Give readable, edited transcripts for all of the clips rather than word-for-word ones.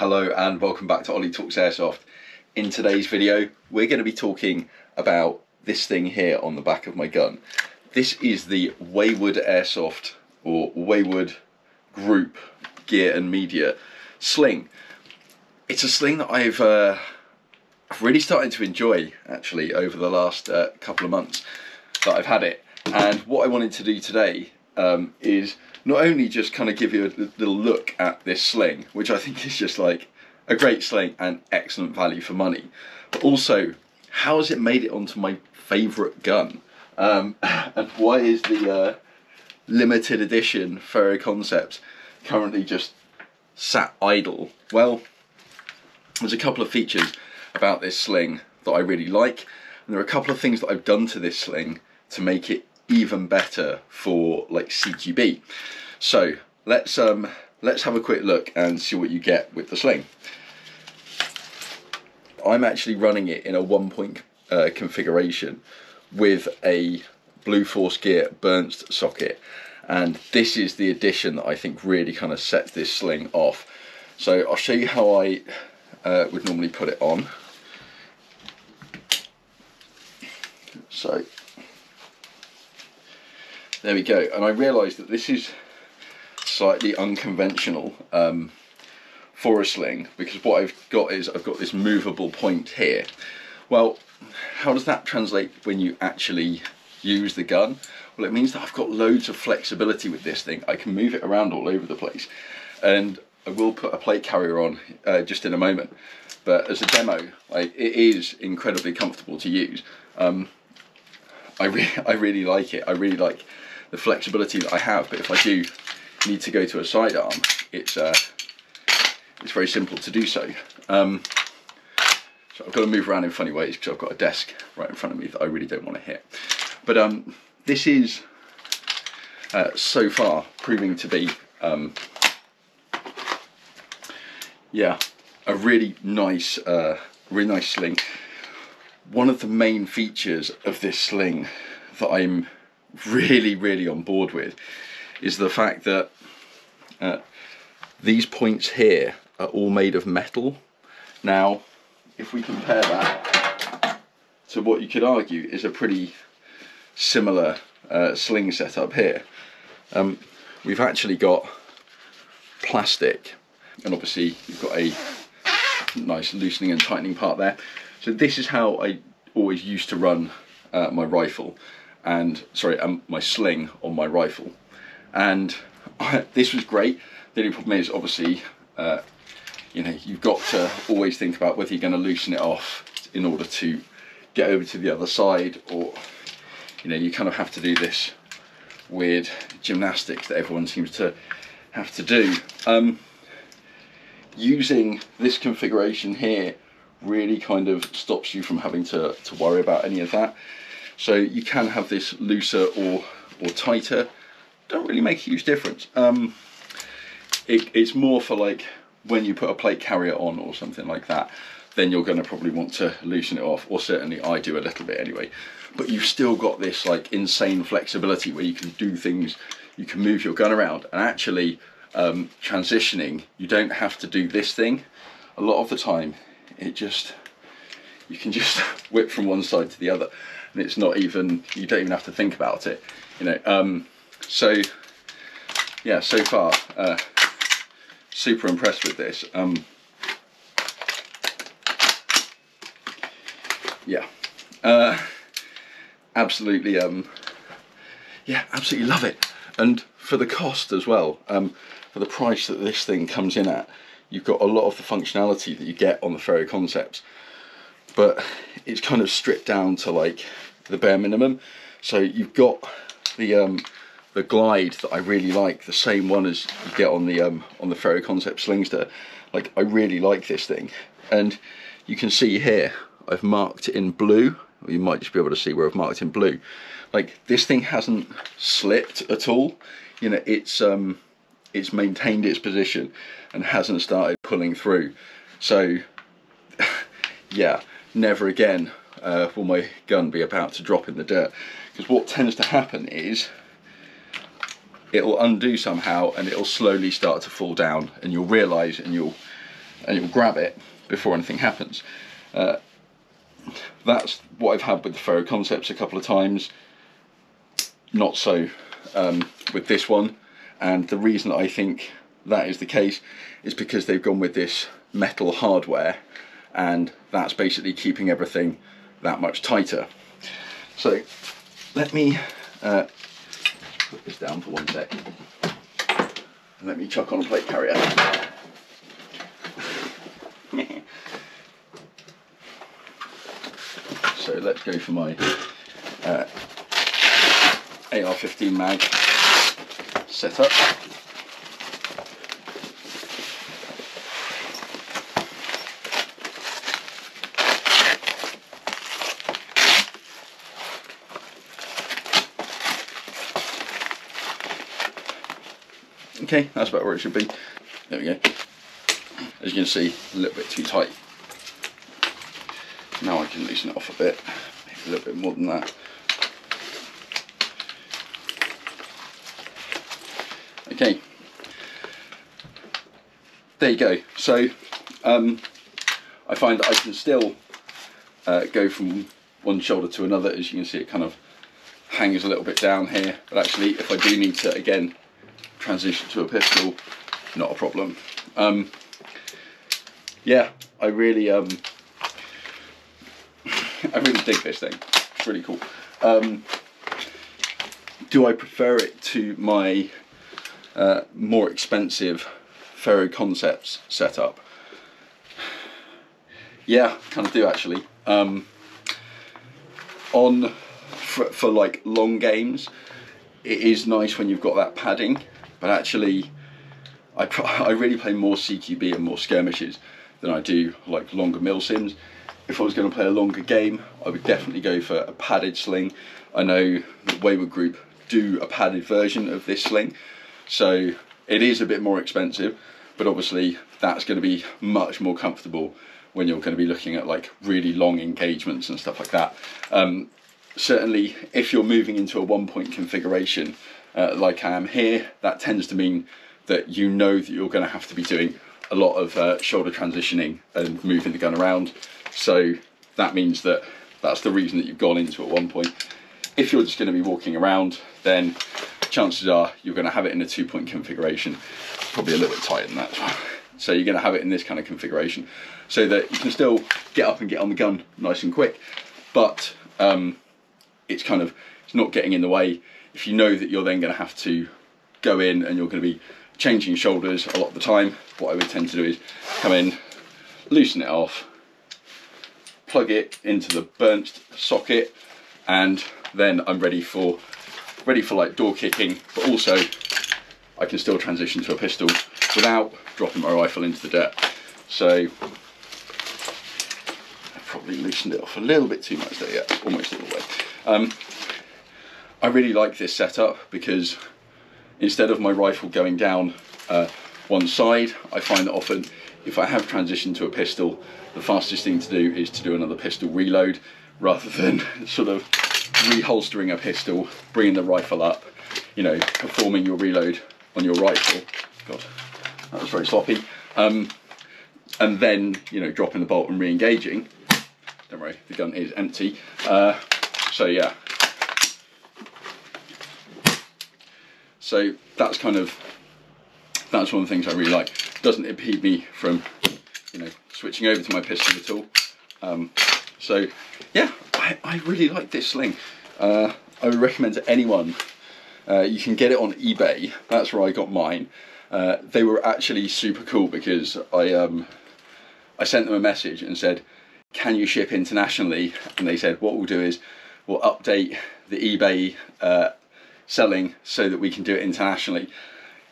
Hello and welcome back to Ollie Talks Airsoft. In today's video we're going to be talking about this thing here on the back of my gun. This is the Wayward Airsoft or Wayward Group Gear and Media Sling. It's a sling that I've really started to enjoy actually over the last couple of months that I've had it. And what I wanted to do today is not only just kind of give you a little look at this sling, which I think is just like a great sling and excellent value for money, but also how has it made it onto my favourite gun, and why is the limited edition Fairy Concepts currently just sat idle. Well, there's a couple of features about this sling that I really like, and there are a couple of things that I've done to this sling to make it even better for like CQB. So let's have a quick look and see what you get with the sling. I'm actually running it in a 1-point configuration with a Blue Force Gear Bernst socket, and this is the addition that I think really kind of sets this sling off. So I'll show you how I would normally put it on. So there we go, and I realised that this is slightly unconventional for a sling, because what I've got is I've got this movable point here. Well, how does that translate when you actually use the gun? Well, it means that I've got loads of flexibility with this thing. I can move it around all over the place, and I will put a plate carrier on just in a moment, but as a demo, like, it is incredibly comfortable to use. I really like it. I really like the flexibility that I have, but if I do need to go to a sidearm, it's very simple to do so. So I've got to move around in funny ways because I've got a desk right in front of me that I really don't want to hit. But this is so far proving to be yeah, a really nice sling. One of the main features of this sling that I'm really on board with is the fact that these points here are all made of metal. Now, if we compare that to what you could argue is a pretty similar sling setup here, we've actually got plastic, and obviously you've got a nice loosening and tightening part there. So this is how I always used to run my rifle, and my sling on my rifle, and this was great. The only problem is obviously you know, you've got to always think about whether you're going to loosen it off in order to get over to the other side, or you know, you kind of have to do this weird gymnastics that everyone seems to have to do. Using this configuration here really kind of stops you from having to worry about any of that. So you can have this looser or tighter. Don't really make a huge difference. It's more for like when you put a plate carrier on or something like that, then you're going to probably want to loosen it off, or certainly I do a little bit anyway. But you've still got this like insane flexibility where you can do things, you can move your gun around, and actually transitioning, you don't have to do this thing. A lot of the time you can just whip from one side to the other, and it's not even, you don't even have to think about it, you know. So yeah, so far super impressed with this. Yeah, absolutely yeah, absolutely love it. And for the cost as well, for the price that this thing comes in at, you've got a lot of the functionality that you get on the Fairy Concepts, but it's kind of stripped down to like the bare minimum. So you've got the glide that I really like, the same one as you get on the Fairy Concepts Slingster. Like, I really like this thing, and you can see here I've marked it in blue, or you might just be able to see where I've marked in blue. Like, this thing hasn't slipped at all, you know, it's maintained its position and hasn't started pulling through. So yeah, never again will my gun be about to drop in the dirt, because what tends to happen is it'll undo somehow and it'll slowly start to fall down, and you'll realise, and you'll and you'll grab it before anything happens. That's what I've had with the Ferro Concepts a couple of times, not so with this one, and the reason I think that is the case is because they've gone with this metal hardware, and that's basically keeping everything that much tighter. So let me put this down for 1 sec, and let me chuck on a plate carrier. So let's go for my AR-15 mag setup. Okay, that's about where it should be. There we go. As you can see, a little bit too tight. Now I can loosen it off a bit, maybe a little bit more than that. Okay, there you go. So I find that I can still go from one shoulder to another. As you can see, it kind of hangs a little bit down here, but actually if I do need to again transition to a pistol, not a problem. Yeah, I really dig this thing. It's really cool. Do I prefer it to my more expensive Ferro Concepts setup? Yeah, kind of do actually. For like long games, it is nice when you've got that padding, but actually I really play more CQB and more skirmishes than I do like longer mil sims. If I was going to play a longer game, I would definitely go for a padded sling. I know that Wayward Group do a padded version of this sling, so it is a bit more expensive, but obviously that's going to be much more comfortable when you're going to be looking at like really long engagements and stuff like that. Certainly if you're moving into a 1-point configuration like I am here, that tends to mean that you know that you're going to have to be doing a lot of shoulder transitioning and moving the gun around. So that means that that's the reason that you've gone into a 1-point. If you're just going to be walking around, then chances are you're going to have it in a 2-point configuration, probably a little bit tighter than that as well. So you're going to have it in this kind of configuration so that you can still get up and get on the gun nice and quick, but it's not getting in the way. If you know that you're then going to have to go in and you're going to be changing shoulders a lot of the time, what I would tend to do is come in, loosen it off, plug it into the burnt socket, and then I'm ready for like door kicking, but also I can still transition to a pistol without dropping my rifle into the dirt. So I probably loosened it off a little bit too much there, yeah, almost all the way. I really like this setup because instead of my rifle going down one side, I find that often if I have transitioned to a pistol, the fastest thing to do is to do another pistol reload rather than sort of reholstering a pistol, bringing the rifle up, you know, performing your reload on your rifle. God, that was very sloppy. And then, you know, dropping the bolt and re-engaging. Don't worry, the gun is empty. So yeah. So that's one of the things I really like. Doesn't impede me from, you know, switching over to my pistol at all. So yeah, I really like this sling. I would recommend to anyone. You can get it on eBay. That's where I got mine. They were actually super cool because I sent them a message and said, can you ship internationally? And they said, what we'll do is we'll update the eBay selling so that we can do it internationally.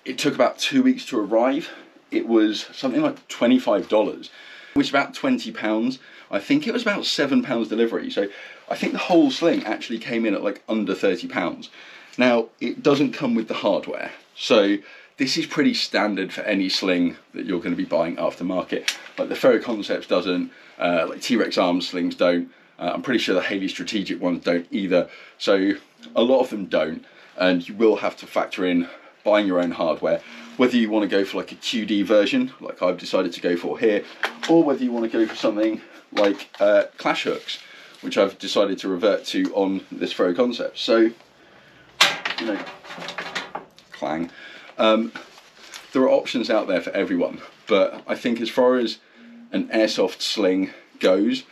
It took about 2 weeks to arrive. It was something like $25, which is about £20. I think it was about £7 delivery. So I think the whole sling actually came in at like under £30. Now, it doesn't come with the hardware. So this is pretty standard for any sling that you're going to be buying aftermarket. Like the Ferro Concepts doesn't, like T-Rex Arms slings don't. I'm pretty sure the Haley Strategic ones don't either. So a lot of them don't. And you will have to factor in buying your own hardware. whether you want to go for like a QD version, like I've decided to go for here, or whether you want to go for something like clash hooks, which I've decided to revert to on this throw concept. So, you know, clang. There are options out there for everyone, but I think as far as an airsoft sling goes,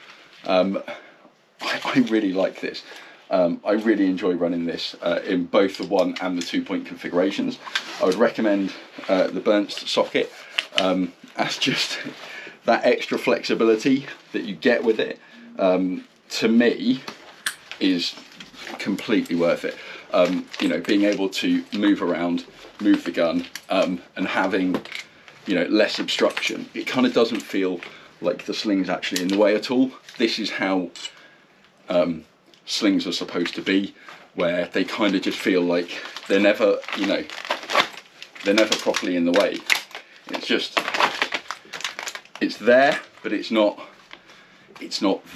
I really like this. I really enjoy running this in both the 1 and the 2 point configurations. I would recommend the burnt socket as just that extra flexibility that you get with it, to me, is completely worth it. You know, being able to move around, move the gun, and having, you know, less obstruction. It kind of doesn't feel like the sling's actually in the way at all. This is how slings are supposed to be, where they kind of just feel like they're never, you know, they're never properly in the way. It's just, it's there, but it's not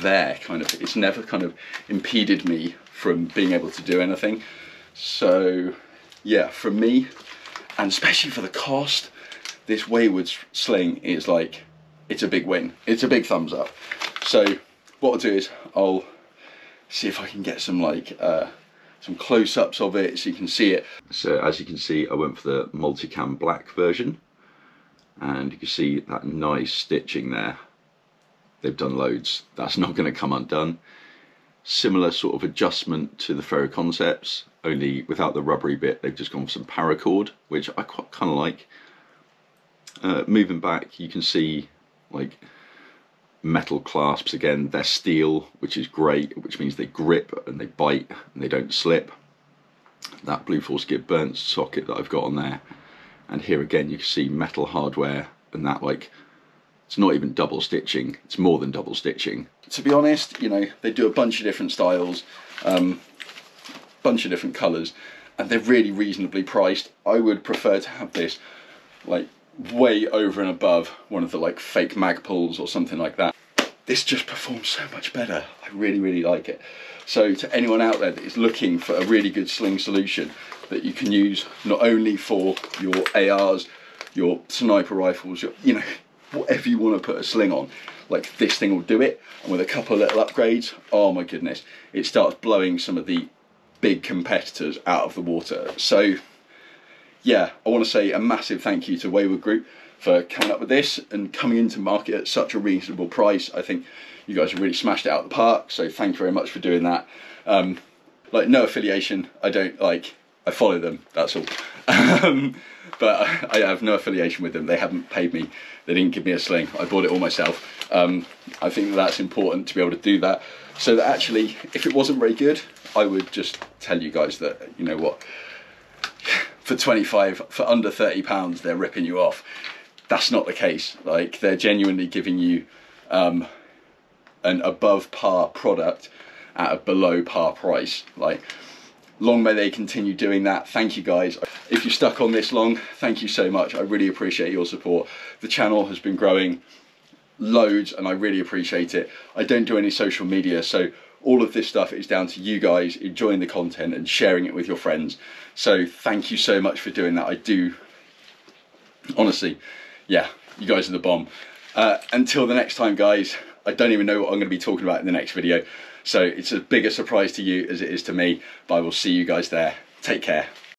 there, kind of. It's never kind of impeded me from being able to do anything. So yeah, for me, and especially for the cost, this Wayward Sling is like, it's a big win. It's a big thumbs up. So what I'll do is I'll see if I can get some like some close-ups of it so you can see it. So as you can see, I went for the multicam black version, and you can see that nice stitching there. They've done loads. That's not going to come undone. Similar sort of adjustment to the Ferro Concepts, only without the rubbery bit. They've just gone for some paracord, which I kind of like. Moving back, you can see like metal clasps again. They're steel, which is great, which means they grip and they bite and they don't slip. That Blue Force Gear burnt socket that I've got on there, and here again you can see metal hardware, and that, like, it's not even double stitching, it's more than double stitching. To be honest, you know, they do a bunch of different styles, bunch of different colours, and they're really reasonably priced. I would prefer to have this like way over and above one of the like fake Magpuls or something like that. This just performs so much better. I really like it. So to anyone out there that is looking for a really good sling solution that you can use not only for your ARs, your sniper rifles, your, you know, whatever you want to put a sling on, like this thing will do it. And with a couple of little upgrades, oh my goodness, it starts blowing some of the big competitors out of the water. So yeah, I want to say a massive thank you to Wayward Group for coming up with this and coming into market at such a reasonable price. I think you guys have really smashed it out of the park, so thank you very much for doing that. Like, no affiliation, I follow them, that's all. But I have no affiliation with them. They haven't paid me, they didn't give me a sling, I bought it all myself. I think that's important to be able to do that, so that actually, if it wasn't very good, I would just tell you guys that, you know what, for 25, for under £30, they're ripping you off. That's not the case. Like, they're genuinely giving you an above par product at a below par price. Like, long may they continue doing that. Thank you guys. If you stuck on this long, thank you so much. I really appreciate your support. The channel has been growing loads and I really appreciate it. I don't do any social media, so all of this stuff is down to you guys enjoying the content and sharing it with your friends. So thank you so much for doing that. I do, honestly, yeah, you guys are the bomb. Until the next time, guys, I don't even know what I'm going to be talking about in the next video. So it's as big a surprise to you as it is to me, but I will see you guys there. Take care.